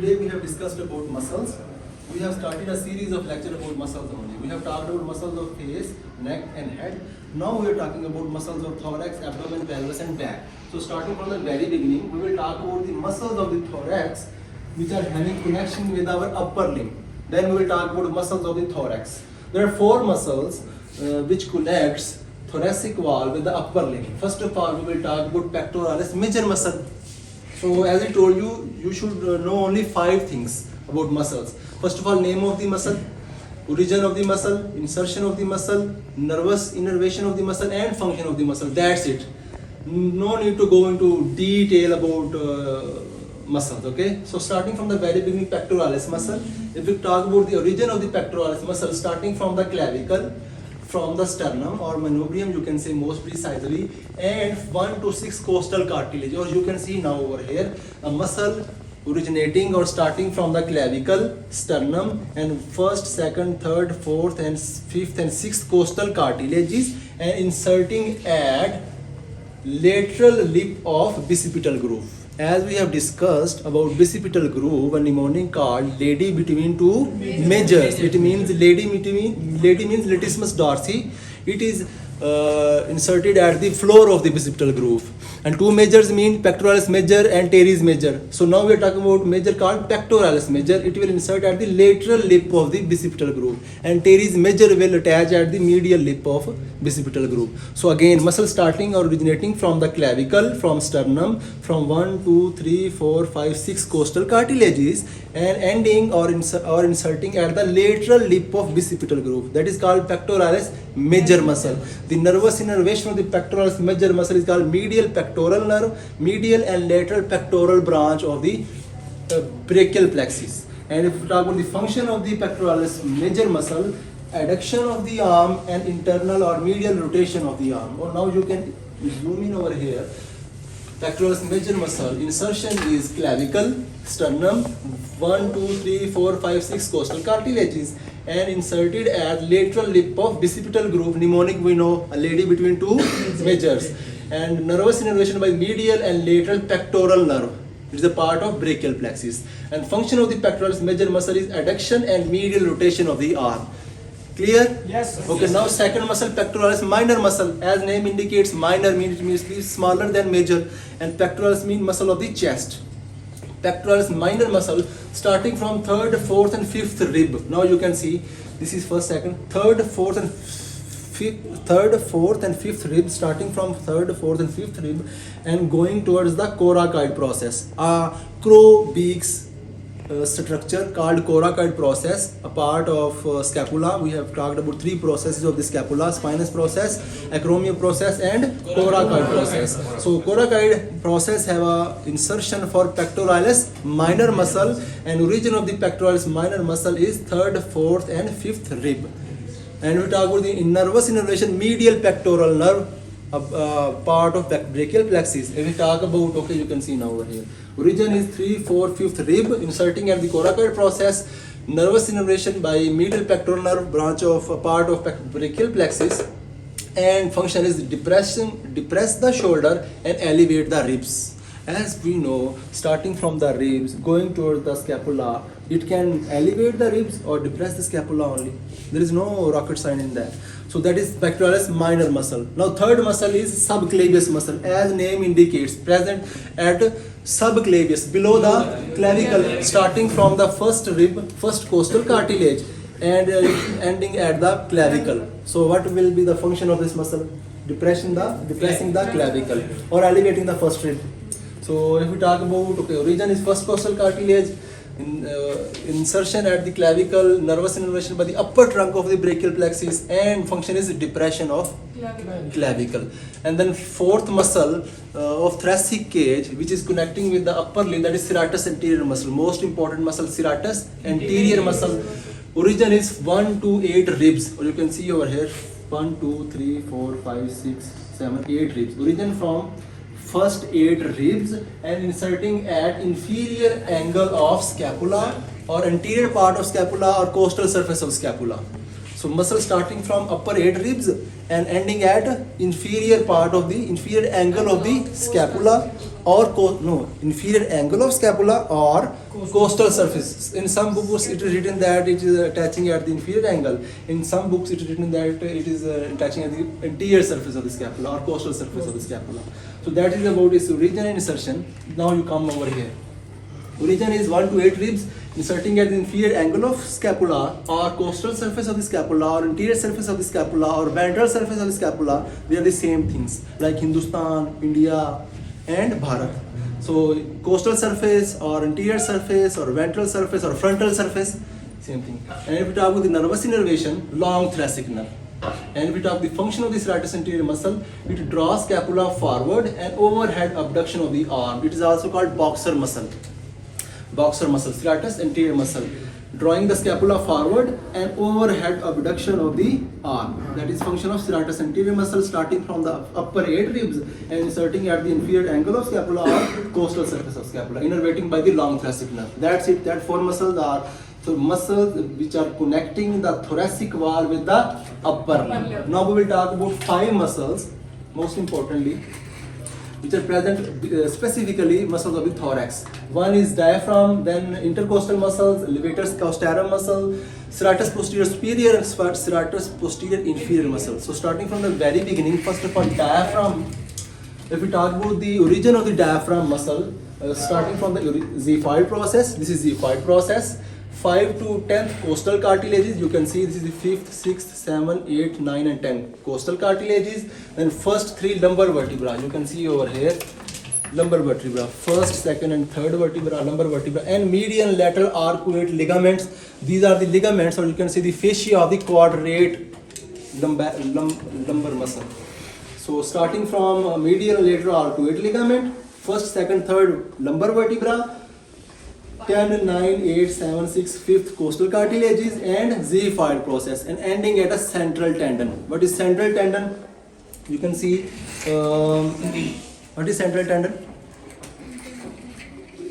today we have discussed about muscles. We have started a series of lecture about muscles only. We have talked about muscles of face, neck and head. Now we are talking about muscles of thorax, abdomen, pelvis and back. So starting from the very beginning, we will talk about the muscles of the thorax which are having connection with our upper limb. Then we will talk about muscles of the thorax. There are four muscles which connects thoracic wall with the upper limb. First of all, we will talk about pectoralis major muscle. So as I told you, you should know only 5 things about muscles. First of all, name of the muscle, origin of the muscle, insertion of the muscle, nervous innervation of the muscle and function of the muscle. That's it. No need to go into detail about muscles, okay? So starting from the very beginning, pectoralis muscle. If we talk about the origin of the pectoralis muscle, starting from the clavicle, from the sternum or manubrium, you can say most precisely, and 1 to 6 costal cartilage, or you can see now over here a muscle originating or starting from the clavicle, sternum, and first, second, third, fourth, and fifth and sixth costal cartilages, and inserting at lateral lip of bicipital groove. As we have discussed about bicipital groove, a mnemonic called lady between two majors. It means lady means latissimus dorsi. It is inserted at the floor of the bicipital groove. And two majors mean pectoralis major and teres major. So now we are talking about major called pectoralis major. It will insert at the lateral lip of the bicipital groove, and teres major will attach at the medial lip of bicipital groove. So again, muscle starting or originating from the clavicle, from sternum, from 1, 2, 3, 4, 5, 6 costal cartilages, and ending or inserting at the lateral lip of bicipital groove. That is called pectoralis major muscle. The nervous innervation of the pectoralis major muscle is called medial pectoral nerve, medial and lateral pectoral branch of the brachial plexus. And if we talk about the function of the pectoralis major muscle, adduction of the arm and internal or medial rotation of the arm. Or now you can zoom in over here. Pectoralis major muscle insertion is clavicle, sternum, 1, 2, 3, 4, 5, 6 costal cartilages, and inserted at lateral lip of bicipital groove. Mnemonic we know, a lady between two majors. And nervous innervation by medial and lateral pectoral nerve. It is a part of brachial plexus. And function of the pectoralis major muscle is adduction and medial rotation of the arm. Clear? Yes. Okay, now second muscle, pectoralis minor muscle. As name indicates, minor means it means smaller than major, and pectoralis means muscle of the chest. Pectoralis minor muscle starting from 3rd, 4th and 5th rib. Now you can see this is first, second, 3rd, 4th and 5th rib, starting from 3rd, 4th and 5th rib and going towards the coracoid process. Crow beaks structure called coracoid process, a part of scapula. We have talked about 3 processes of the scapula: spinous process, acromion process and coracoid process. So coracoid process have a insertion for pectoralis minor muscle, and origin of the pectoralis minor muscle is 3rd, 4th and 5th rib. And we talk about the nervous innervation, medial pectoral nerve, part of brachial plexus. If we talk about, okay, you can see now over here, origin is 3, 4, 5th rib, inserting at the coracoid process, nervous innervation by medial pectoral nerve, branch of a part of brachial plexus, and function is depress the shoulder and elevate the ribs. As we know, starting from the ribs, going towards the scapula, it can elevate the ribs or depress the scapula only. There is no rocket science in that. So that is pectoralis minor muscle. Now third muscle is subclavius muscle. As name indicates, present at subclavius, below the clavicle, starting from the first rib, first costal cartilage, and ending at the clavicle. So what will be the function of this muscle? Depressing the clavicle or elevating the first rib. So if we talk about, okay, origin is first costal cartilage, insertion at the clavicle, nervous innervation by the upper trunk of the brachial plexus, and function is depression of clavicle. And then fourth muscle of thoracic cage, which is connecting with the upper limb, that is serratus anterior muscle. Most important muscle, serratus anterior muscle. Origin is 1 to 8 ribs, or you can see over here 1, 2, 3, 4, 5, 6, 7, 8 ribs. Origin from first 8 ribs and inserting at inferior angle of scapula or anterior part of scapula or costal surface of scapula. So muscle starting from upper 8 ribs and ending at inferior part of the inferior angle of the scapula or inferior angle of scapula or costal surface. In some books it is written that it is attaching at the inferior angle. In some books it is written that it is attaching at the anterior surface of the scapula or costal surface of the scapula. So that is about its origin and insertion. Now you come over here. Origin is 1 to 8 ribs inserting at the inferior angle of scapula or costal surface of the scapula or anterior surface of the scapula or ventral surface of the scapula. They are the same things like Hindustan, India and Bharat. So costal surface or anterior surface or ventral surface or frontal surface, same thing. And if we talk about the nervous innervation, long thoracic nerve. And if we talk the function of the serratus anterior muscle, it draws scapula forward and overhead abduction of the arm. It is also called boxer muscle. Boxer muscle, serratus anterior muscle, drawing the scapula forward and overhead abduction of the arm. That is function of serratus anterior muscle starting from the upper 8 ribs and inserting at the inferior angle of scapula or costal surface of scapula, innervating by the long thoracic nerve. That's it. That 4 muscles are muscles which are connecting the thoracic wall with the upper limb. Now we will talk about 5 muscles, most importantly, which are present specifically muscles of the thorax. One is diaphragm, then intercostal muscles, levator caustarum muscle, serratus posterior superior, serratus posterior inferior muscle. So starting from the very beginning, first of all, diaphragm. If we talk about the origin of the diaphragm muscle, starting from the xiphoid process, this is xiphoid process. 5 to 10th costal cartilages, you can see this is the 5th, 6th, 7th, 8th, 9th and 10th costal cartilages. Then first 3 lumbar vertebra, you can see over here, lumbar vertebra, first, second and third vertebra, lumbar vertebra, and median lateral arcuate ligaments. These are the ligaments, or you can see the fascia of the quadrate lumbar muscle. So starting from medial lateral arcuate ligament, first, second, third lumbar vertebra, 10, 9, 8, 7, 6, 5th costal cartilages and xiphoid process, and ending at a central tendon. What is central tendon? You can see, what is central tendon?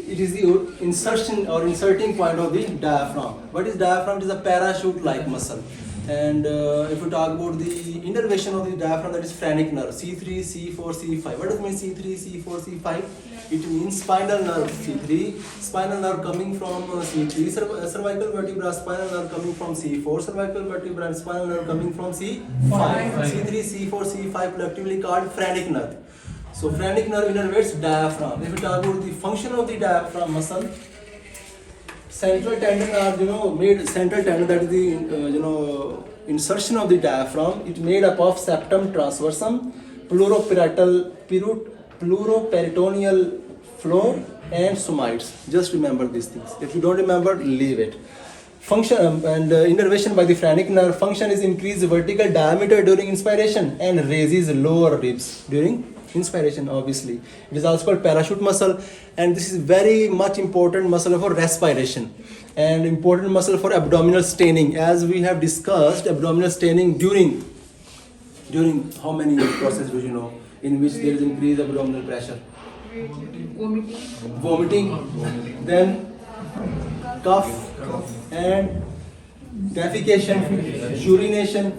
It is the insertion or inserting point of the diaphragm. What is diaphragm? It is a parachute-like muscle. And if we talk about the innervation of the diaphragm, that is phrenic nerve, C3, C4, C5. What does it mean C3, C4, C5? It means spinal nerve C3, spinal nerve coming from C3, cervical vertebra, spinal nerve coming from C4, cervical vertebra, and spinal nerve coming from C5. C3, C4, C5 collectively called phrenic nerve. So phrenic nerve innervates diaphragm. If we talk about the function of the diaphragm muscle, central tendon are made central tendon, that is the insertion of the diaphragm. It made up of septum transversum, pleuroperitoneal floor and somites. Just remember these things. If you don't remember, leave it. Function and innervation by the phrenic nerve function is increase vertical diameter during inspiration and raises lower ribs during inspiration. Obviously, it is also called parachute muscle, and this is very much important muscle for respiration and important muscle for abdominal staining, as we have discussed abdominal staining during how many processes do you know in which there is increased abdominal pressure? Vomiting, then cough and defecation, urination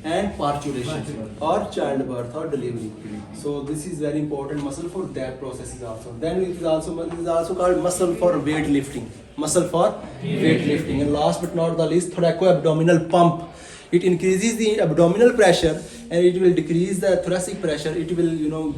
and parturition or childbirth or delivery. So this is very important muscle for that processes also. Then it is also called muscle for weight lifting. Muscle for weight lifting. And last but not the least, thoracoabdominal pump. It increases the abdominal pressure and it will decrease the thoracic pressure. It will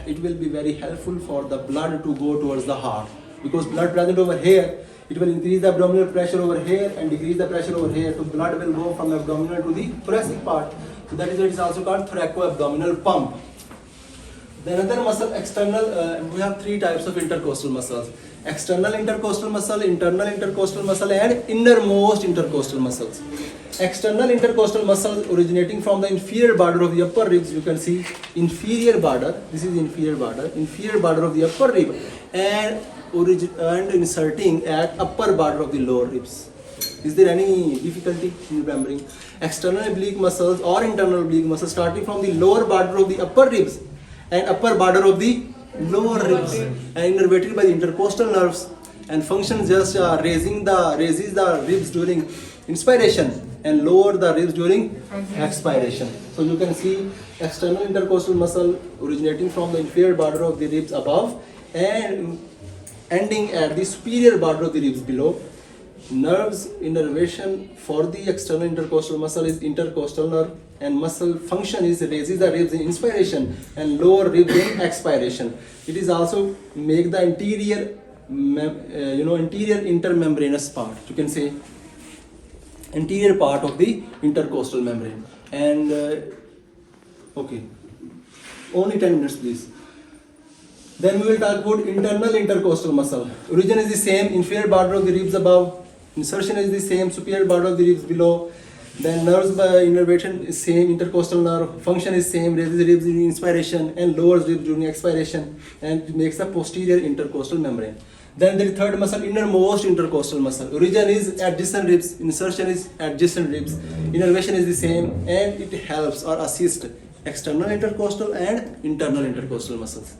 it will be very helpful for the blood to go towards the heart, because blood present over here, it will increase the abdominal pressure over here and decrease the pressure over here. So blood will go from the abdominal to the thoracic part. So that is why it is also called thoracoabdominal pump. The another muscle, external, we have 3 types of intercostal muscles. External intercostal muscle, internal intercostal muscle and innermost intercostal muscles. External intercostal muscle originating from the inferior border of the upper ribs, you can see inferior border, this is inferior border of the upper rib, and inserting at upper border of the lower ribs. Is there any difficulty in remembering? External oblique muscles or internal oblique muscles starting from the lower border of the upper ribs and upper border of the lower ribs and innervated by the intercostal nerves, and functions just raises the ribs during inspiration and lower the ribs during expiration. So you can see external intercostal muscle originating from the inferior border of the ribs above and ending at the superior border of the ribs below. Nerves innervation for the external intercostal muscle is intercostal nerve, and muscle function is raises the ribs in inspiration and lower ribs in expiration. It is also make the interior interior intermembranous part, you can say interior part of the intercostal membrane. And okay, only 10 minutes please. Then we will talk about internal intercostal muscle. Origin is the same, inferior border of the ribs above, insertion is the same, superior border of the ribs below. Then nerves by innervation is same, intercostal nerve, function is same, raises the ribs in inspiration and lowers ribs during expiration, and makes the posterior intercostal membrane. Then the third muscle, innermost intercostal muscle. Origin is adjacent ribs, insertion is adjacent ribs, innervation is the same, and it helps or assists external intercostal and internal intercostal muscles.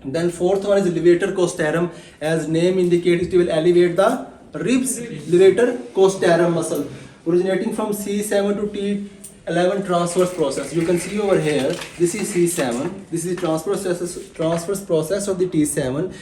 Then fourth one is levator costarum. As name indicates, it will elevate the ribs, levator costarum muscle, originating from C7 to T11 transverse process. You can see over here, this is C7, this is the transverse process of the T7,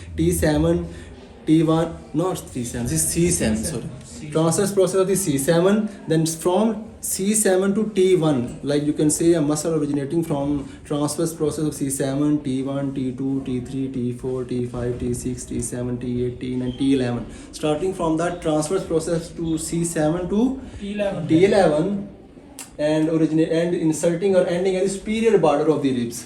T1, not T7, this is C7, sorry. Transverse process of the C7, then from C7 to T1, like you can say a muscle originating from transverse process of C7, T1, T2, T3, T4, T5, T6, T7, T8, T9, T11. Starting from that transverse process to C7 to T11 and inserting or ending at the superior border of the ribs.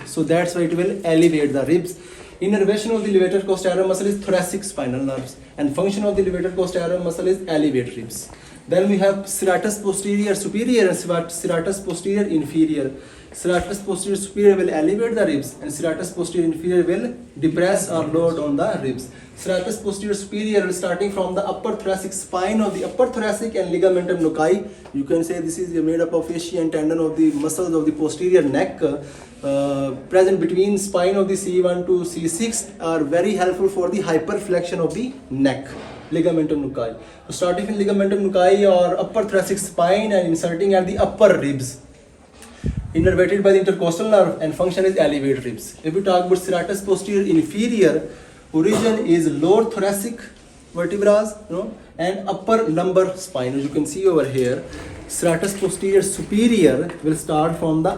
So that's why it will elevate the ribs. Innervation of the levator costarum muscle is thoracic spinal nerves, and function of the levator costarum muscle is elevate ribs. Then we have serratus posterior superior and serratus posterior inferior. Serratus posterior superior will elevate the ribs, and serratus posterior inferior will depress or load on the ribs. Serratus posterior superior starting from the upper thoracic spine of the upper thoracic and ligamentum nuchae. You can say this is made up of fascia and tendon of the muscles of the posterior neck. Present between spine of the C1 to C6 are very helpful for the hyperflexion of the neck, ligamentum nuchae. So starting from ligamentum nuchae or upper thoracic spine and inserting at the upper ribs, innervated by the intercostal nerve, and function is elevate ribs. If we talk about serratus posterior inferior, origin is lower thoracic vertebrae, and upper lumbar spine. As you can see over here, serratus posterior superior will start from the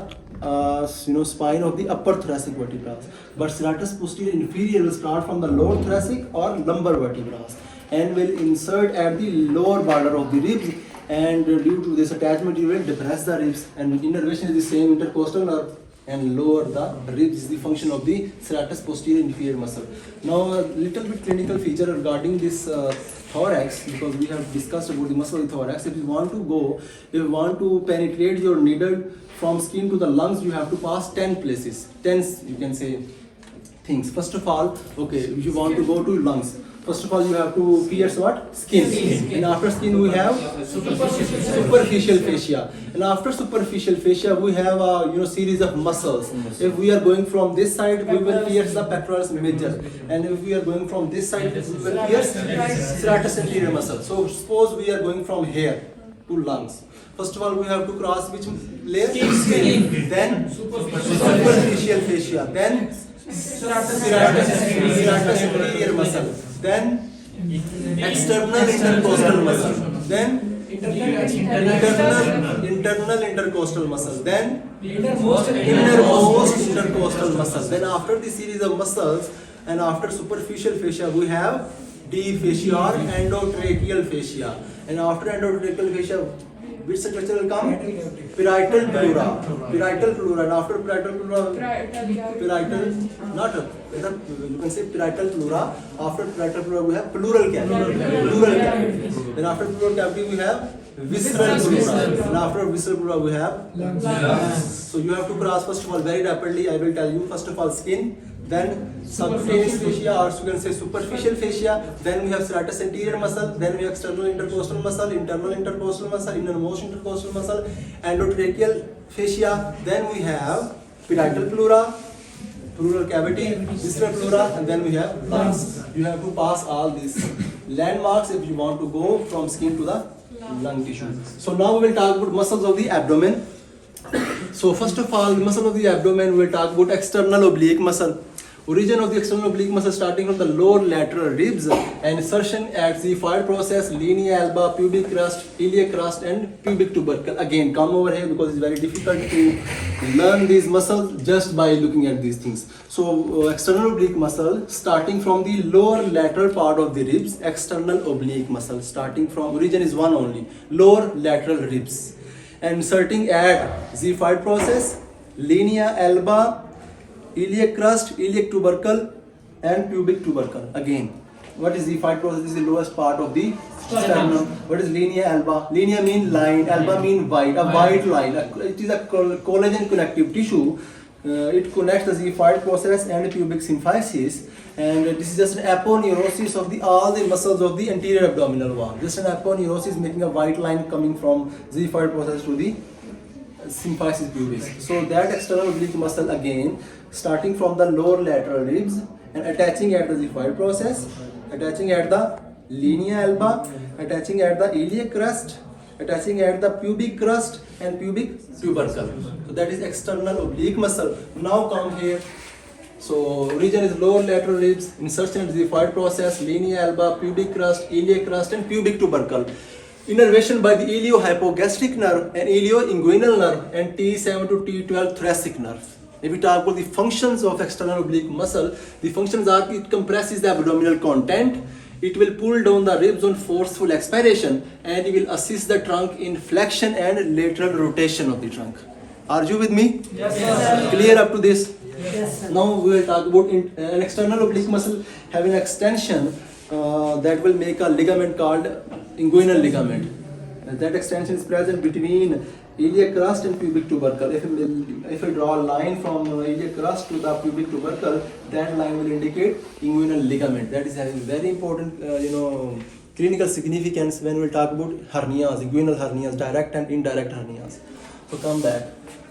spine of the upper thoracic vertebrae, but serratus posterior inferior will start from the lower thoracic or lumbar vertebrae and will insert at the lower border of the ribs, and due to this attachment it will depress the ribs, and innervation is the same, intercostal nerve, and lower the ribs is the function of the serratus posterior inferior muscle. Now a little bit clinical feature regarding this thorax, because we have discussed about the muscle of the thorax. If you want to penetrate your needle from skin to the lungs, you have to pass 10 places, 10 you can say things. First of all, okay, if you want to go to lungs, first of all you have to pierce what? Skin. And after skin we have superficial fascia. And after superficial fascia we have a series of muscles. If we are going from this side, we will pierce the pectoralis major. And if we are going from this side, we will pierce serratus anterior muscle. So suppose we are going from here to lungs. First of all, we have to cross which layer? Skin. Then superficial fascia. Then serratus anterior muscle. Then external intercostal muscle. Then internal intercostal muscle. Then innermost intercostal muscle. Then after the series of muscles and after superficial fascia, we have deep fascia or endotracheal fascia. And after endotracheal fascia, which structure will come? Parietal pleura. And after parietal pleura, you can say parietal pleura. After parietal pleura, we have pleural cavity. Then after pleural cavity, we have visceral pleura. And after visceral pleura, we have lungs. So you have to cross first of all very rapidly. I will tell you. First of all, skin. Then subcutaneous fascia, or you can say superficial fascia. Then we have serratus anterior muscle. Then we have external intercostal muscle, internal intercostal muscle, innermost intercostal muscle, endotracheal fascia. Then we have parietal pleura, pleural cavity, visceral pleura, and then we have lungs. You have to pass all these landmarks if you want to go from skin to the lung tissue. So now we will talk about muscles of the abdomen. So first of all, the muscle of the abdomen, we will talk about external oblique muscle. Origin of the external oblique muscle starting from the lower lateral ribs and insertion at the xiphoid process, linea alba, pubic crust, iliac crust and pubic tubercle. Again, come over here because it's very difficult to learn these muscles just by looking at these things. So external oblique muscle starting from the lower lateral part of the ribs, external oblique muscle starting from, origin is one only, lower lateral ribs. And inserting at xiphoid process, linea alba, iliac crust, iliac tubercle and pubic tubercle. Again, what is xiphoid process? This is the lowest part of the sternum. What is linea alba? Linea mean line, alba mean white, a white line. It is a collagen connective tissue. It connects the xiphoid process and pubic symphysis, and this is just an aponeurosis of all the muscles of the anterior abdominal wall. Just an aponeurosis making a white line coming from xiphoid process to the symphysis pubis. So that external oblique muscle again starting from the lower lateral ribs and attaching at the xiphoid process, attaching at the linea alba, attaching at the iliac crust, attaching at the pubic crust and pubic tubercle. So that is external oblique muscle. Now come here. So origin is lower lateral ribs, insertion at the xiphoid process, linea alba, pubic crust, iliac crust and pubic tubercle. Innervation by the iliohypogastric nerve and ilioinguinal nerve and T7 to T12 thoracic nerve. If we talk about the functions of external oblique muscle, the functions are it compresses the abdominal content, it will pull down the ribs on forceful expiration, and it will assist the trunk in flexion and lateral rotation of the trunk. Are you with me? Yes, sir. Clear up to this? Yes, sir. Now we will talk about an external oblique muscle having extension that will make a ligament called inguinal ligament. That extension is present between iliac crust and pubic tubercle. If I draw a line from iliac crust to the pubic tubercle, that line will indicate inguinal ligament. That is having very important, clinical significance when we talk about hernias, inguinal hernias, direct and indirect hernias. So come back.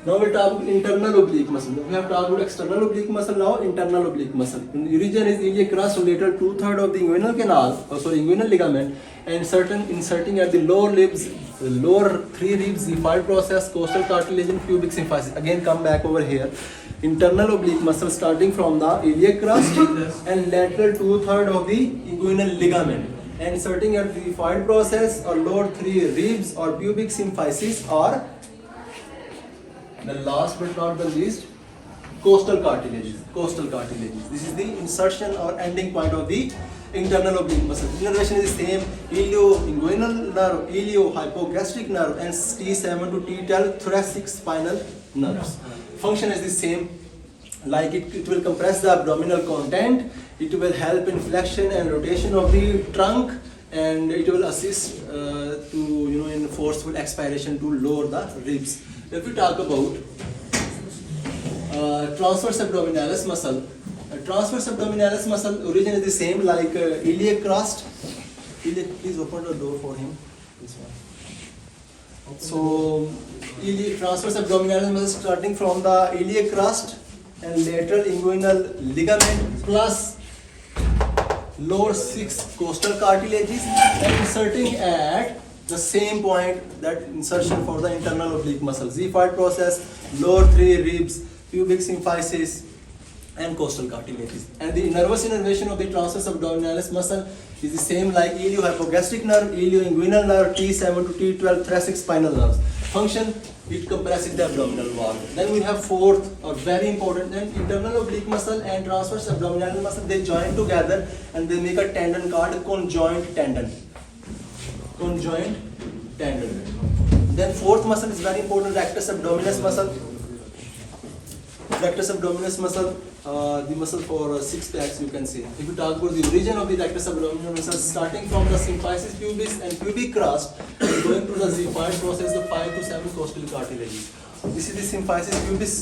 Now we'll talk about internal oblique muscle. We have talked about external oblique muscle, now internal oblique muscle. The region is iliac crust lateral 2/3 of the inguinal canal, inguinal ligament, and inserting at the lower ribs, lower 3 ribs, the xiphoid process, costal cartilage and pubic symphysis. Again, come back over here. Internal oblique muscle starting from the iliac crust and lateral 2/3 of the inguinal ligament, and inserting at the xiphoid process or lower 3 ribs or pubic symphysis, or the last but not the least, costal cartilages. Costal cartilages. This is the insertion or ending point of the internal oblique muscle. Innervation is the same: ilioinguinal nerve, iliohypogastric nerve, and T7 to T12 thoracic spinal nerves. Function is the same. Like it will compress the abdominal content. It will help in flexion and rotation of the trunk, and it will assist in forceful expiration to lower the ribs. If we talk about transverse abdominalis muscle, transverse abdominalis muscle origin is the same like iliac crust. Please open the door for him. This one. So transverse abdominalis muscle starting from the iliac crust and lateral inguinal ligament plus lower 6 costal cartilages, and inserting at the same point, that insertion for the internal oblique muscle, xiphoid process, lower 3 ribs, pubic symphysis and costal cartilages. And the nervous innervation of the transverse abdominalis muscle is the same like iliohypogastric nerve, ilioinguinal nerve, T7 to T12 thoracic spinal nerves. Function: it compresses the abdominal wall. Then we have fourth or very important, then internal oblique muscle and transverse abdominalis muscle, they join together and they make a tendon called conjoint tendon. Conjoint tendon. Then fourth muscle is very important, rectus abdominis muscle. Rectus abdominis muscle, the muscle for 6 packs, you can say. If you talk about the origin of the rectus abdominis muscle, starting from the symphysis pubis and pubic crust, and going to the xiphoid process, the 5 to 7 costal cartilages. This is the symphysis pubis,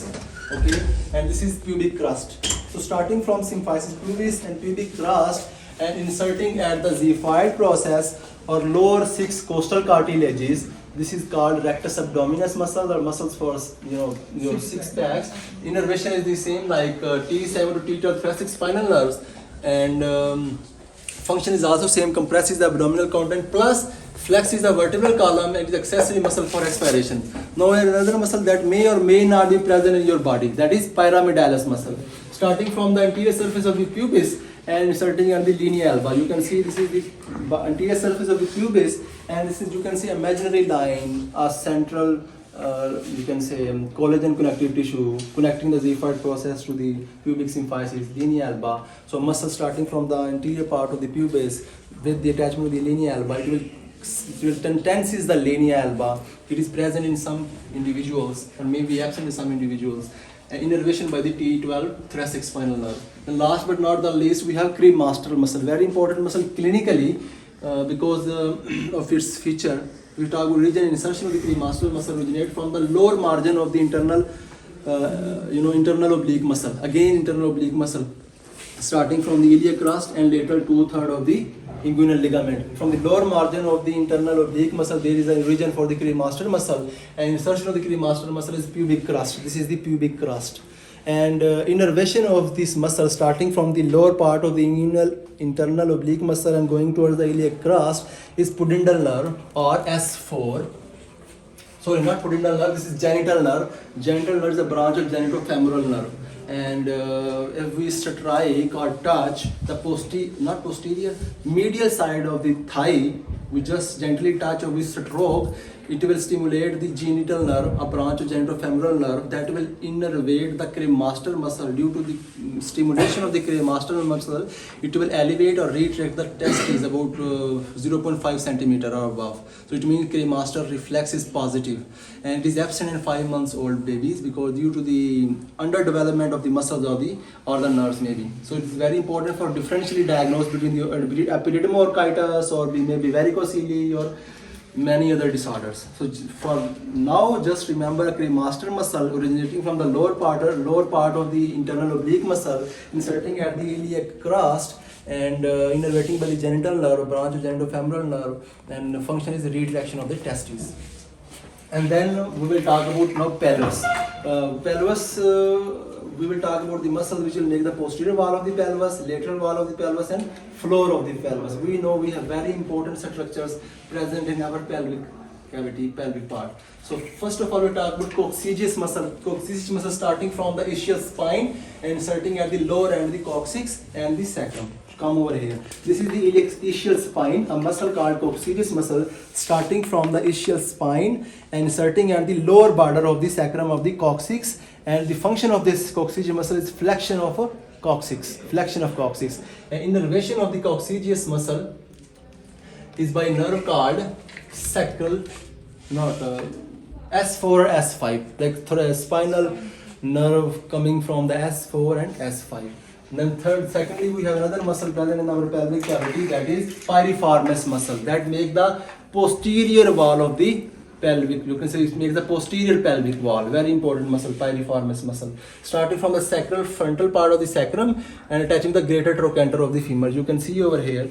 okay, and this is pubic crust. So starting from symphysis pubis and pubic crust and inserting at the xiphoid process or lower 6 costal cartilages, this is called rectus abdominis muscle, or muscles for your 6 packs. Innervation is the same like T7 to T12 thoracic spinal nerves, and Function is also same, compresses the abdominal content plus flexes the vertebral column and is accessory muscle for expiration. Now another muscle that may or may not be present in your body, that is pyramidalis muscle. Starting from the anterior surface of the pubis and inserting on the linea alba. You can see this is the anterior surface of the pubis, and this is, you can see, imaginary line, a central you can say collagen connective tissue connecting the xiphoid process to the pubic symphysis, linea alba. So muscle starting from the anterior part of the pubis with the attachment of the linea alba, it will tenses the linea alba. It is present in some individuals and may be absent in some individuals. Innervation by the T12 thoracic spinal nerve. And last but not the least, we have cremaster muscle, very important muscle clinically because of its feature. We talk about region insertion of the cremaster muscle originate from the lower margin of the internal, internal oblique muscle. Again, internal oblique muscle, starting from the iliac crust and lateral 2/3 of the inguinal ligament. From the lower margin of the internal oblique muscle, there is a region for the cremaster muscle, and insertion of the cremaster muscle is pubic crust. This is the pubic crust. And innervation of this muscle starting from the lower part of the internal oblique muscle and going towards the iliac crust is pudendal nerve or S4. Sorry, not pudendal nerve, this is genital nerve. Genital nerve is a branch of genitofemoral nerve. And if we strike or touch the medial side of the thigh, we just gently touch or we stroke, it will stimulate the genital nerve, a branch of genitofemoral nerve that will innervate the cremaster muscle. Due to the stimulation of the cremaster muscle, it will elevate or retract the testes about 0.5 centimeter or above. So it means cremaster reflex is positive, and it is absent in 5 months old babies because due to the underdevelopment of the muscles or the nerves maybe. So it is very important for differentially diagnose between the epididymoorchitis or maybe varicocele or many other disorders. So for now, just remember a cremaster muscle originating from the lower part of the internal oblique muscle, inserting at the iliac crust and innervating by the genital nerve, branch of genitofemoral nerve, and the function is the retraction of the testes. And then we will talk about now pelvis. We will talk about the muscles which will make the posterior wall of the pelvis, lateral wall of the pelvis, and floor of the pelvis. We know we have very important structures present in our pelvic cavity, pelvic part. So first of all, we talk about coccygeus muscle. Coccygeus muscle starting from the ischial spine and inserting at the lower end of the coccyx and the sacrum. Come over here. This is the ischial spine, a muscle called coccygeus muscle, starting from the ischial spine and inserting at the lower border of the sacrum of the coccyx. And the function of this coccygeus muscle is flexion of a coccyx. Flexion of coccyx. And innervation of the coccygeus muscle is by nerve called sacral, S4 or S5, like spinal nerve coming from the S4 and S5. And then secondly, we have another muscle present in our pelvic cavity, that is piriformis muscle, that make the posterior wall of the pelvic. You can say it makes the posterior pelvic wall. Very important muscle, piriformis muscle, starting from the sacral frontal part of the sacrum and attaching the greater trochanter of the femur. You can see over here,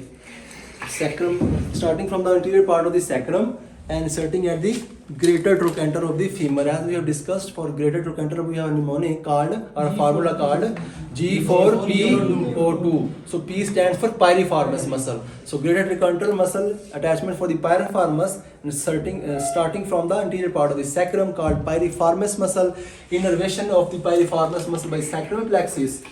sacrum starting from the anterior part of the sacrum and inserting at the greater trochanter of the femur. As we have discussed, for greater trochanter we have a mnemonic called or a formula called G4PO2. So P stands for piriformis muscle. So greater trochanter muscle attachment for the piriformis, starting from the anterior part of the sacrum called piriformis muscle. Innervation of the piriformis muscle by sacral plexus.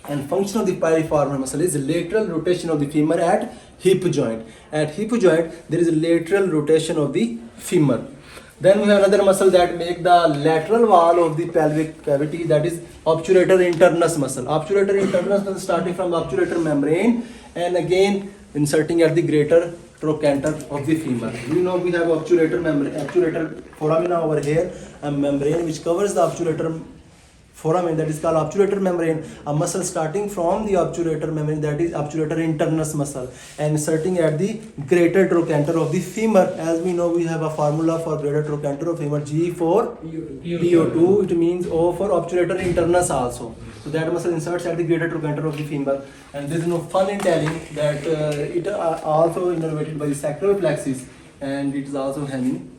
And function of the piriformis muscle is lateral rotation of the femur at hip joint. At hip joint, there is a lateral rotation of the femur. Then we have another muscle that make the lateral wall of the pelvic cavity, that is obturator internus muscle. Obturator internus muscle starting from the obturator membrane and again inserting at the greater trochanter of the femur. We know we have obturator membrane, obturator foramina over here, a membrane which covers the obturator foramen, that is called obturator membrane, a muscle starting from the obturator membrane, that is obturator internus muscle, and inserting at the greater trochanter of the femur. As we know, we have a formula for greater trochanter of femur, G4PO2. It means O for obturator internus also. So that muscle inserts at the greater trochanter of the femur. And there is no fun in telling that it also innervated by the sacral plexus, and it is also having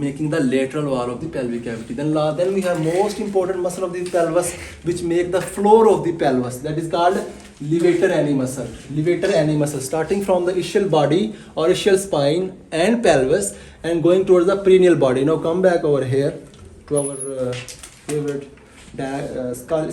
making the lateral wall of the pelvic cavity. Then we have most important muscle of the pelvis, which make the floor of the pelvis. That is called levator ani muscle. Levator ani muscle, starting from the ischial body or ischial spine and pelvis, and going towards the perineal body. Now come back over here to our favorite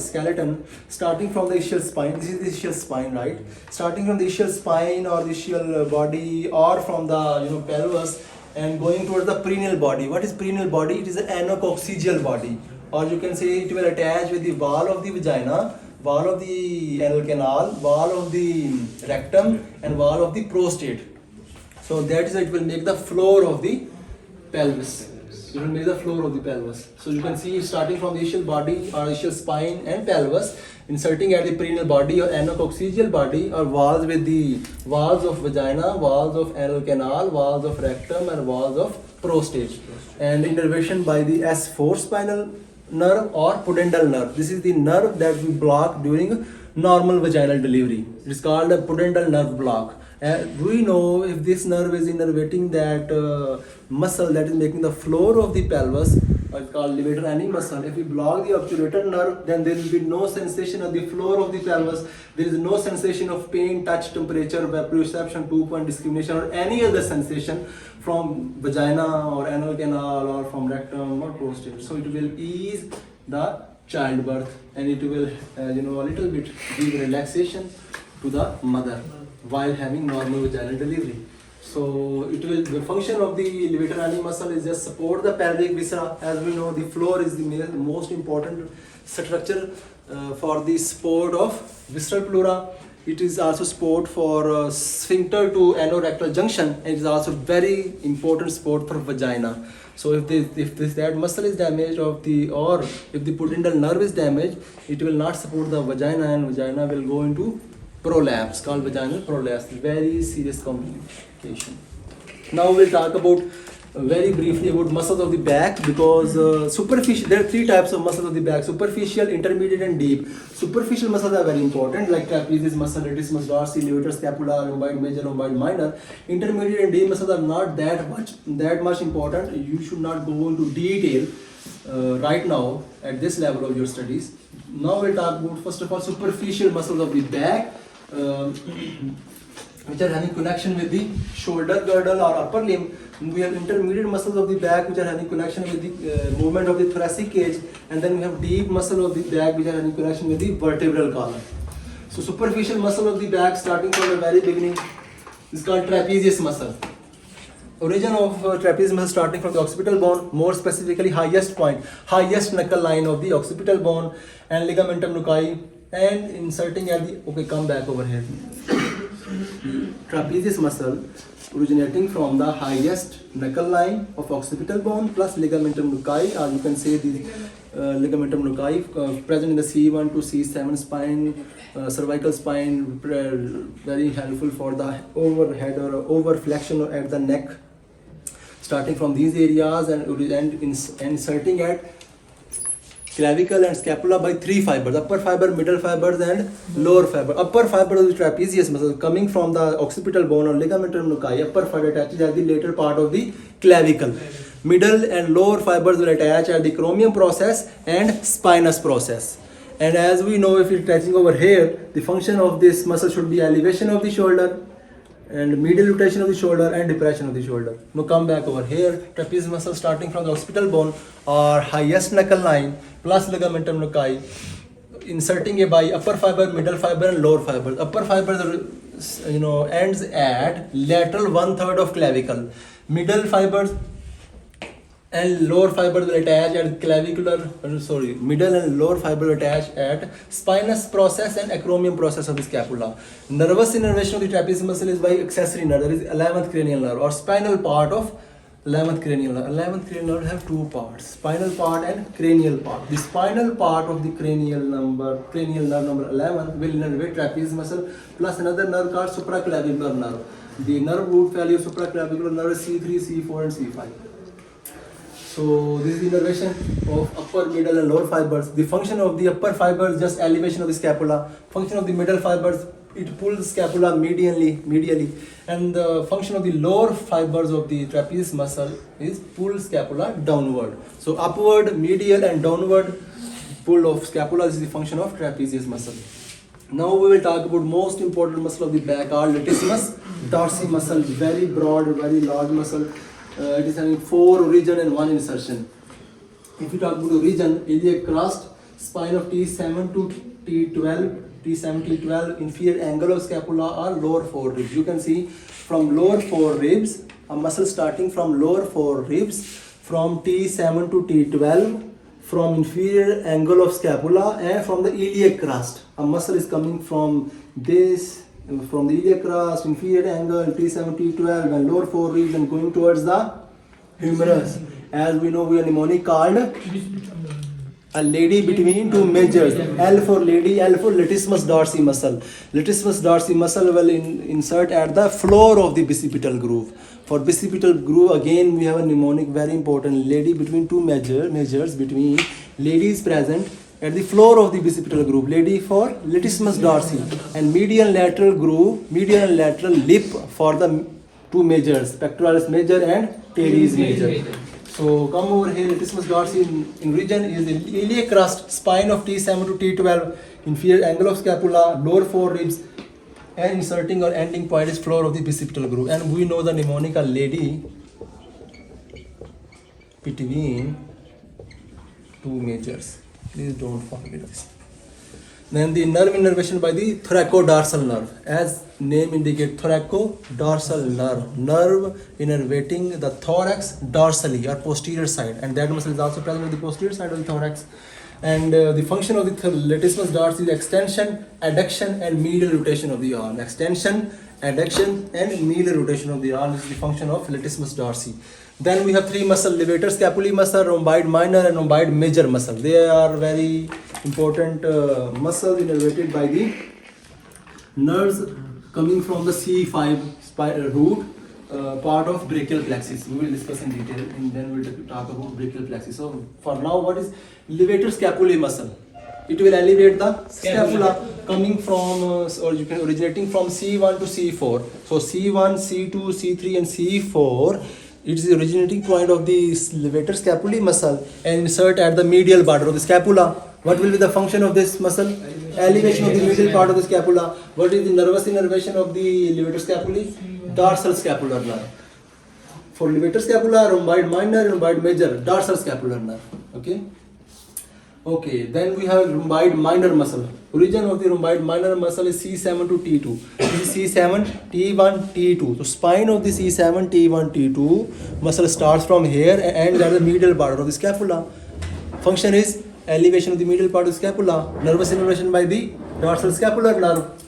skeleton, starting from the ischial spine. This is the ischial spine, right? Starting from the ischial spine or the ischial body, or from the pelvis, and going towards the perineal body. What is perineal body? It is an anococcygeal body, or you can say it will attach with the wall of the vagina, wall of the anal canal, wall of the rectum, and wall of the prostate. So that is, it will make the floor of the pelvis. It will make the floor of the pelvis. So you can see, starting from the ischial body or ischial spine and pelvis, inserting at the perineal body or anococcygeal body, or walls with the walls of vagina, walls of anal canal, walls of rectum, and walls of prostate. And innervation by the S4 spinal nerve or pudendal nerve. This is the nerve that we block during normal vaginal delivery. It is called a pudendal nerve block. Do we know if this nerve is innervating that muscle that is making the floor of the pelvis, it's called levator ani muscle? If we block the obturator nerve, then there will be no sensation of the floor of the pelvis. There is no sensation of pain, touch, temperature, proprioception, 2-point discrimination, or any other sensation from vagina or anal canal or from rectum or prostate. So it will ease the childbirth, and it will a little bit give relaxation to the mother while having normal vaginal delivery. So it will, the function of the levator ani muscle is just support the pelvic viscera. As we know, the floor is the most important structure for the support of visceral pleura. It is also support for sphincter to anorectal junction, and it is also very important support for vagina. So if that muscle is damaged or if the pudendal nerve is damaged, it will not support the vagina, and vagina will go into prolapse, called vaginal prolapse, very serious complication. Now we'll talk about very briefly about muscles of the back, because superficial, there are 3 types of muscles of the back: superficial, intermediate, and deep. Superficial muscles are very important, like trapezius muscle, latissimus dorsi, levator scapula, rhomboid major, rhomboid minor. Intermediate and deep muscles are not that much important. You should not go into detail right now at this level of your studies. Now we'll talk about, first of all, superficial muscles of the back, which are having connection with the shoulder girdle or upper limb. We have intermediate muscles of the back, which are having connection with the movement of the thoracic cage, and then we have deep muscle of the back, which are having connection with the vertebral column. So superficial muscle of the back, starting from the very beginning, is called trapezius muscle. Origin of trapezius muscle starting from the occipital bone, more specifically highest point, highest knuckle line of the occipital bone, and ligamentum nuchae, and inserting at the, okay, come back over here. Trapezius muscle originating from the highest knuckle line of occipital bone plus ligamentum nuchae, or you can say the ligamentum nuchae present in the C1 to C7 spine, cervical spine, very helpful for the overhead or over flexion at the neck, starting from these areas and inserting at clavicle and scapula by 3 fibers: upper fiber, middle fibers, and lower fiber. Upper fiber of the trapezius muscle coming from the occipital bone or ligamentum nuchae. Upper fiber attaches at the later part of the clavicle. Middle and lower fibers will attach at the acromion process and spinous process. And as we know, if it's attaching over here, the function of this muscle should be elevation of the shoulder, and medial rotation of the shoulder, and depression of the shoulder. Now come back over here. Trapezius muscle starting from the occipital bone or highest knuckle line plus ligamentum nuchae, inserting it by upper fiber, middle fiber, and lower fiber. Upper fiber ends at lateral 1/3 of clavicle. Middle fibers and lower fiber will attach at middle and lower fiber will attach at spinous process and acromion process of the scapula. Nervous innervation of the trapezius muscle is by accessory nerve, that is 11th cranial nerve, or spinal part of 11th cranial nerve. 11th cranial nerve have 2 parts: spinal part and cranial part. The spinal part of the cranial nerve number 11 will innervate trapezius muscle plus another nerve called supraclavicular nerve. The nerve root value of supraclavicular nerve is C3, C4, and C5. So this is the innervation of upper, middle, and lower fibers. The function of the upper fibers just elevation of the scapula. Function of the middle fibers it pulls scapula medially, and the function of the lower fibers of the trapezius muscle is pull scapula downward. So upward, medial, and downward pull of scapula is the function of trapezius muscle. Now we will talk about most important muscle of the back, or latissimus dorsi muscle. Very broad, very large muscle. It is having 4 origin and 1 insertion. If you talk about origin, iliac crust, spine of T7 to T12, T7 T12, inferior angle of scapula or lower 4 ribs. You can see from lower 4 ribs, a muscle starting from lower 4 ribs, from T7 to T12, from inferior angle of scapula, and from the iliac crust. A muscle is coming from this, from the iliac crust, inferior angle, T7 T12, and lower 4 ribs, and going towards the humerus. As we know, we are mnemonic called a lady between two majors. L for lady, L for latissimus dorsi muscle. Latissimus dorsi muscle will insert at the floor of the bicipital groove. For bicipital groove, again we have a mnemonic very important. Lady between two majors between lady is present at the floor of the bicipital groove. Lady for latissimus dorsi, and medial lateral groove, medial and lateral lip for the two majors, pectoralis major and teres major. So come over here, latissimus dorsi in region is the iliac crust, spine of T7 to T12, inferior angle of scapula, lower 4 ribs, and inserting or ending point is floor of the bicipital groove. And we know the mnemonic a lady between two majors. Please don't forget this. Then the nerve innervation by the thoracodorsal nerve. As name indicates, thoracodorsal nerve. Nerve innervating the thorax dorsally or posterior side. And that muscle is also present on the posterior side of the thorax. And the function of the latissimus dorsi is extension, adduction, and medial rotation of the arm. Extension, adduction, and medial rotation of the arm is the function of latissimus dorsi. Then we have 3 muscles: levator scapulae muscle, rhomboid minor, and rhomboid major muscle. They are very important muscles innervated by the nerves coming from the C5 root part of brachial plexus. We will discuss in detail, and then we will talk about brachial plexus. So for now, what is levator scapulae muscle? It will elevate the scapula coming from or you can originating from C1 to C4. So C1, C2, C3, and C4. It is the originating point of the levator scapulae muscle and insert at the medial border of the scapula. What will be the function of this muscle? Elevation of the medial part of the scapula. What is the nervous innervation of the levator scapulae? Dorsal scapular nerve. For levator scapula, rhomboid minor, rhomboid major, dorsal scapular nerve. Okay, then we have rhomboid minor muscle. Origin of the rhomboid minor muscle is C7 to T2. This is C7, T1, T2. So spine of the C7, T1, T2 muscle starts from here and ends at the medial border of the scapula. Function is elevation of the medial part of the scapula. Nervous innervation by the dorsal scapular nerve.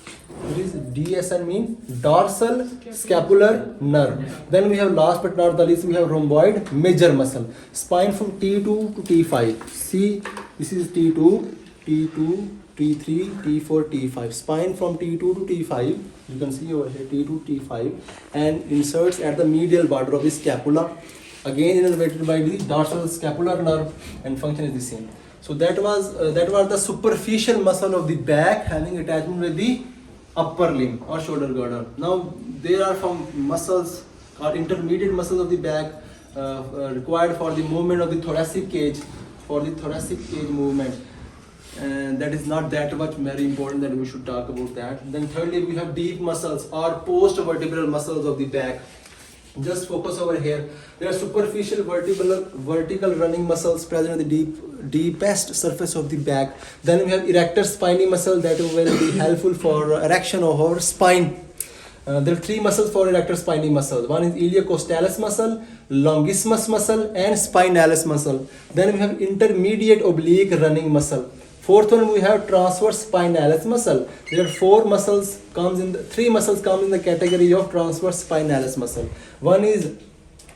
It is DSN means dorsal scapular nerve. Then we have last but not the least, we have rhomboid major muscle. Spine from T2 to T5. See, this is T2, T2, T3, T4, T5. Spine from T2 to T5. You can see over here T2, T5, and inserts at the medial border of the scapula. Again innervated by the dorsal scapular nerve, and function is the same. So that was the superficial muscle of the back having attachment with the upper limb or shoulder girdle. Now there are some muscles or intermediate muscles of the back required for the movement of the thoracic cage, movement, and that is not that much very important that we should talk about that. Then thirdly, we have deep muscles or post-vertebral muscles of the back. Just focus over here. There are superficial vertical running muscles present in the deepest surface of the back. Then we have erector spiny muscle that will be helpful for erection of our spine. There are 3 muscles for erector spiny muscle. One is iliacostalis muscle, longissimus muscle, and spinalis muscle. Then we have intermediate oblique running muscle. Fourth one, we have transverse spinalis muscle. There are 3 muscles come in the category of transverse spinalis muscle. One is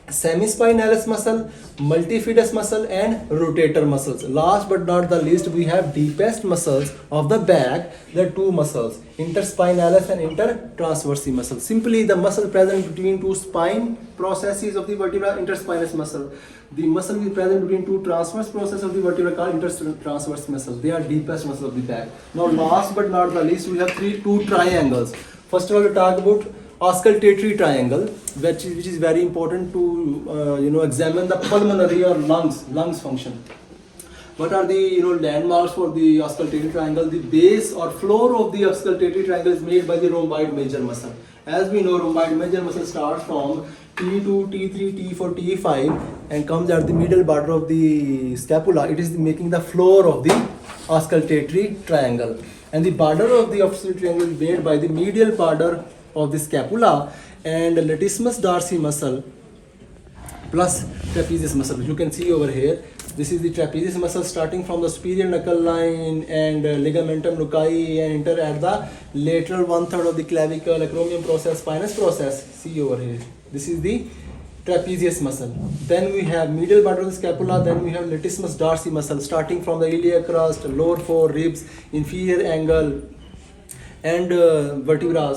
semispinalis muscle, multifidus muscle, and rotator muscles. Last but not the least, we have deepest muscles of the back. There are two muscles, interspinalis and intertransversi muscle. Simply the muscle present between two spine processes of the vertebra, interspinous muscle. The muscle is present between two transverse processes of the vertebra called intertransverse muscle. They are deepest muscle of the back. Now last but not the least, we have two triangles. First of all, we talk about auscultatory triangle, which is very important to examine the pulmonary or lungs function. What are the landmarks for the auscultatory triangle? The base or floor of the auscultatory triangle is made by the rhomboid major muscle. As we know, rhomboid major muscle starts from T2, T3, T4, T5 and comes at the middle border of the scapula. It is making the floor of the auscultatory triangle. And the border of the auscultatory triangle is made by the medial border of the scapula and latissimus dorsi muscle plus trapezius muscle. You can see over here, this is the trapezius muscle starting from the superior knuckle line and ligamentum nuchae and enter at the lateral 1/3 of the clavicle, acromion process, spinous process. See over here, this is the trapezius muscle. Then we have medial border of the scapula, then we have latissimus dorsi muscle starting from the iliac crust, lower 4 ribs, inferior angle and vertebrae,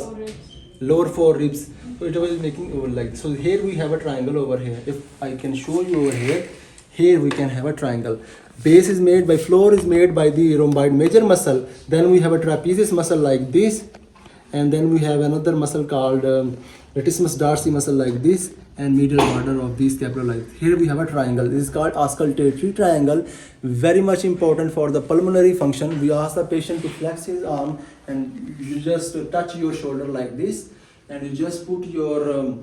lower 4 ribs. So it was making over like so. Here we have a triangle over here. If I can show you over here, here we can have a triangle. Base is made by, floor is made by the rhomboid major muscle. Then we have a trapezius muscle like this, and then we have another muscle called latissimus dorsi muscle like this, and medial border of the scapula like this. Here we have a triangle. This is called auscultatory triangle. Very much important for the pulmonary function. We ask the patient to flex his arm, and you just touch your shoulder like this, and you just put your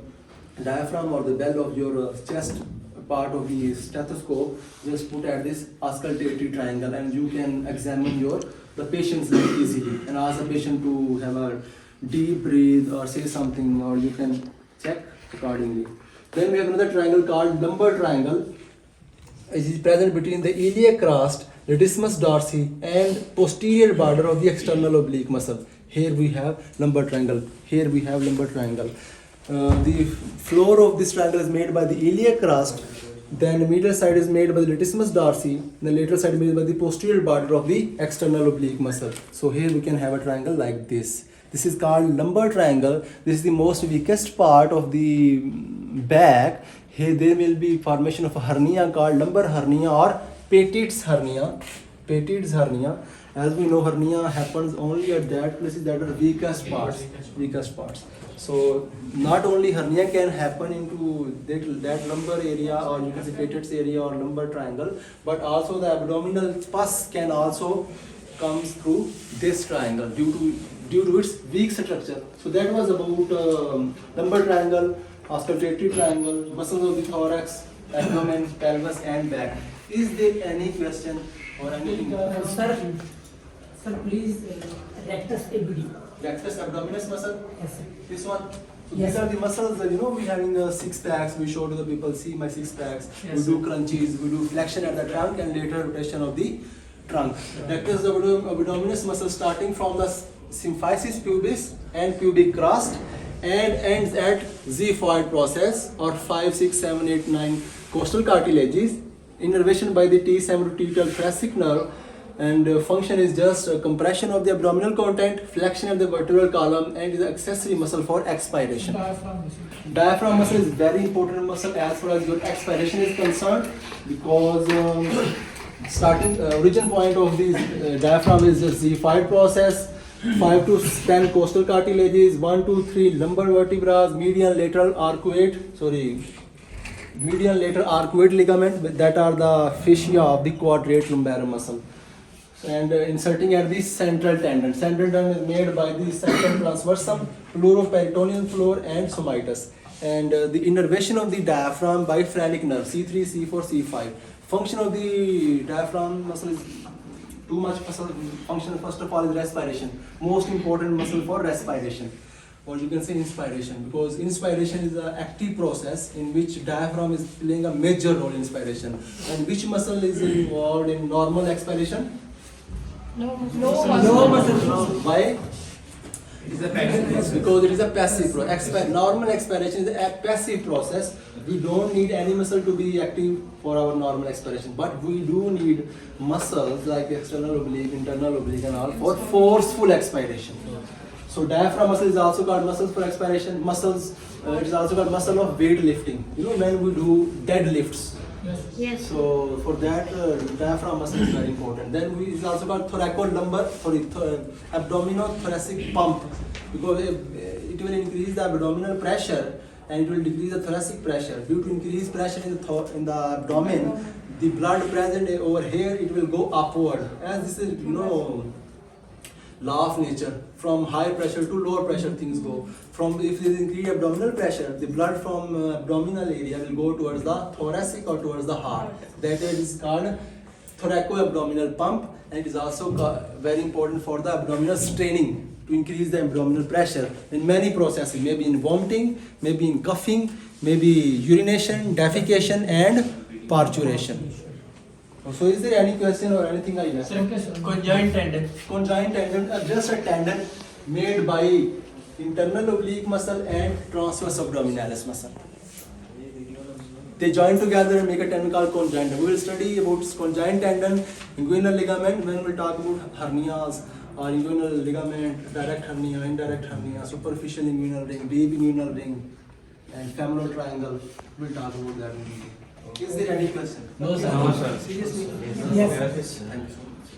diaphragm or the bell of your chest part of the stethoscope, just put at this auscultatory triangle, and you can examine the patient's leg easily and ask the patient to have a deep breathe or say something, or you can check accordingly. Then we have another triangle called lumbar triangle. It is present between the iliac crest, latissimus dorsi and posterior border of the external oblique muscle. Here we have lumbar triangle. Here we have lumbar triangle. The floor of this triangle is made by the iliac crest, then the medial side is made by the latissimus dorsi, the lateral side is made by the posterior border of the external oblique muscle. So here we can have a triangle like this. This is called lumbar triangle. This is the most weakest part of the back. Here there will be formation of a hernia called lumbar hernia or Petit's hernia. Petit's hernia. As we know, hernia happens only at that places that are weakest parts. So not only hernia can happen into that lumbar area, or you can say Petit's area or lumbar triangle, but also the abdominal pus can also comes through this triangle due to its weak structure. So that was about lumbar triangle, auscultatory triangle, muscles of the thorax, abdomen, pelvis and back. Is there any question or anything? Sir, please, rectus abdominis. Rectus abdominis muscle? Yes, sir. This one? So Yes. these are the muscles, we having 6 packs, we show to the people, see my 6 packs. Yes, We do sir. crunches, we do flexion at the trunk and later rotation of the trunk. Rectus abdominis muscle starting from the symphysis pubis and pubic crust and ends at xiphoid process or 5, 6, 7, 8, 9 costal cartilages. Innervation by the T7 to T12 thoracic nerve, and function is just compression of the abdominal content, flexion of the vertebral column, and is an accessory muscle for expiration. Diaphragm muscle is very important muscle as far as your expiration is concerned, because starting origin point of the diaphragm is the xiphoid process. 5 to 10 costal cartilages, 1, 2, 3 lumbar vertebrae, median lateral arcuate ligament, that are the fascia of the quadrate lumbarum muscle. And inserting at the central tendon. Central tendon is made by the central transversum, pleuroperitoneal floor and somitus. And the innervation of the diaphragm by phrenic nerve, C3, C4, C5. Function of the diaphragm muscle is too much function. First of all is respiration. Most important muscle for respiration. Or you can say inspiration, because inspiration is an active process in which diaphragm is playing a major role in inspiration. And which muscle is involved in normal expiration? No muscle. Why? It's a passive. Because it is a passive process. Normal expiration is a passive process. We don't need any muscle to be active for our normal expiration, but we do need muscles like external oblique, internal oblique, and all for forceful expiration. So diaphragm muscle is also called muscles for expiration. Muscles, it is also called muscle of weight lifting. You know, when we do deadlifts. Yes. So for that, diaphragm muscle is very important. Then we is also called abdominothoracic pump, because it will increase the abdominal pressure and it will decrease the thoracic pressure. Due to increased pressure in the abdomen, the blood present over here, it will go upward. As this is, law of nature. From high pressure to lower pressure things go. From if there is increased abdominal pressure, the blood from abdominal area will go towards the thoracic or towards the heart. That is called thoraco-abdominal pump, and it is also very important for the abdominal straining to increase the abdominal pressure in many processes, maybe in vomiting, maybe in coughing, maybe urination, defecation, and parturition. So is there any question or anything I missed? Conjoint tendon. Conjoint tendon are just a tendon made by internal oblique muscle and transverse abdominalis muscle. They join together and make a tendon called conjoint. We will study about conjoint tendon, inguinal ligament when we talk about hernias or inguinal ligament, direct hernia, indirect hernia, superficial inguinal ring, deep inguinal ring, and femoral triangle. We'll talk about that in detail. Is there any question? No, sir. No, sir. Seriously? Yes. Thank you so much.